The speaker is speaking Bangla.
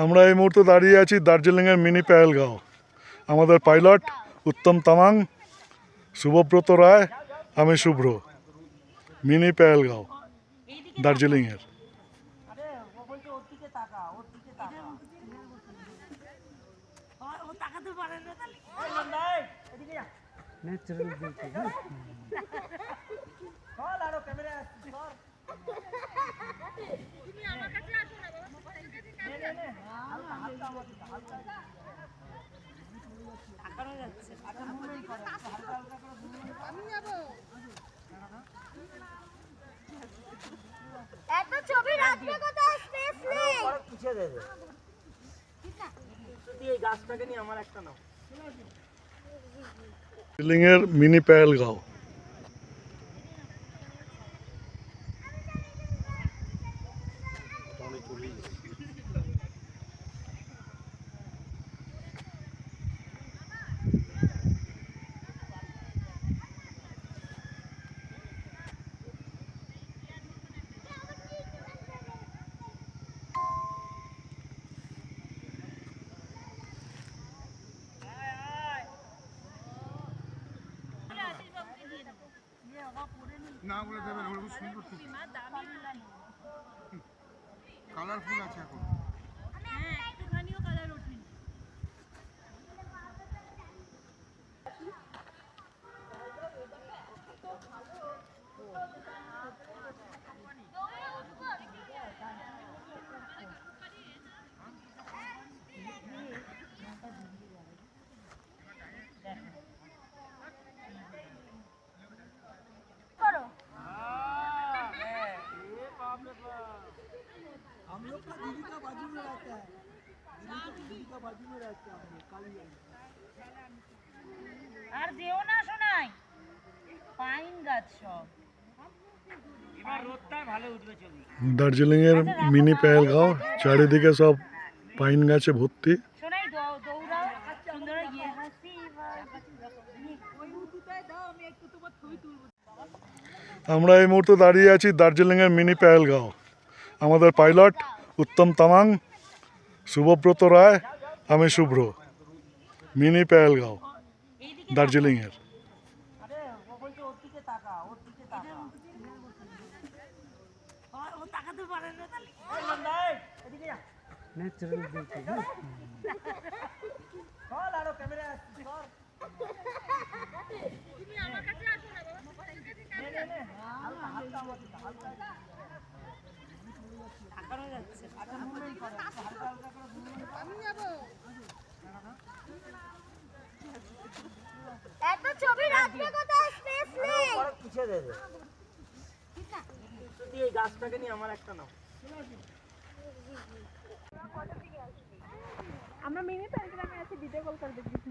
আমরা এই মুহূর্তে দাঁড়িয়ে আছি দার্জিলিংয়ের মিনি পেহেলগাঁও। আমাদের পাইলট উত্তম তামাং, শুভব্রত রায়, আমি শুভ্র। মিনি পেহেলগাঁও দার্জিলিংয়ের। এত ছবি রাখবে কোথায়, স্পেস নেই। বড় পিছে দে দে তুই এই গাছটাকে নিয়ে আমার একটা নাও। দার্জিলিংয়ের মিনি পেহেলগাঁও। না বলে দেবেন, ওগুলো খুব সুন্দর তো, কালারফুল আছে এখন। একটুখানিও কালার ওঠেনি। हम लोग का दीदी का बाजू में रहता है, दीदी का बाजू में रहता है हम लोग काली वाली। আর যেও না শোনাই পাইন গাছ সব এবার রোদটা ভালো উঠবে ছবি। দার্জিলিংয়ের মিনি পেহেলগাঁও, চারিদিকে সব পাইন গাছে ভর্তি। শোনাই দৌড়াও সুন্দর গিয়ে হাসি আমরা এই মুহূর্তে দাঁড়িয়ে আছি দার্জিলিংয়ের মিনি পেহেলগাঁও। আমাদের পাইলট উত্তম তামাং, শুভব্রত রায়, আমি শুভ্র। মিনি পেহেলগাঁও দার্জিলিংয়ের। আরে ও বলছে ওর দিকে তাকা, ওর দিকে তাকা। ও তাকাতে পারে না তাহলে এই নন্দাই এদিকে যা। ন্যাচারাল দেখতে চল আরো ক্যামেরা আসছে সর। তুমি আমার কাছে আসো না বাবা, মোবাইল কাছে নে নে নে হালকা হালকা আমাকে হালকা তাকানো যাচ্ছে আচ্ছা মুভমেন্ট করো, একটু হালকা হালকা করে মুভমেন্ট করো। আমি যাব। এত ছবি রাখবে কোথায়, স্পেস নেই। বড় পিছে দে দে তুই এই গাছটাকে নিয়ে আমার একটা নাও। আমরা মিনি প্যান্টগ্রামে আছি, ভিডিও কল করে দেখি।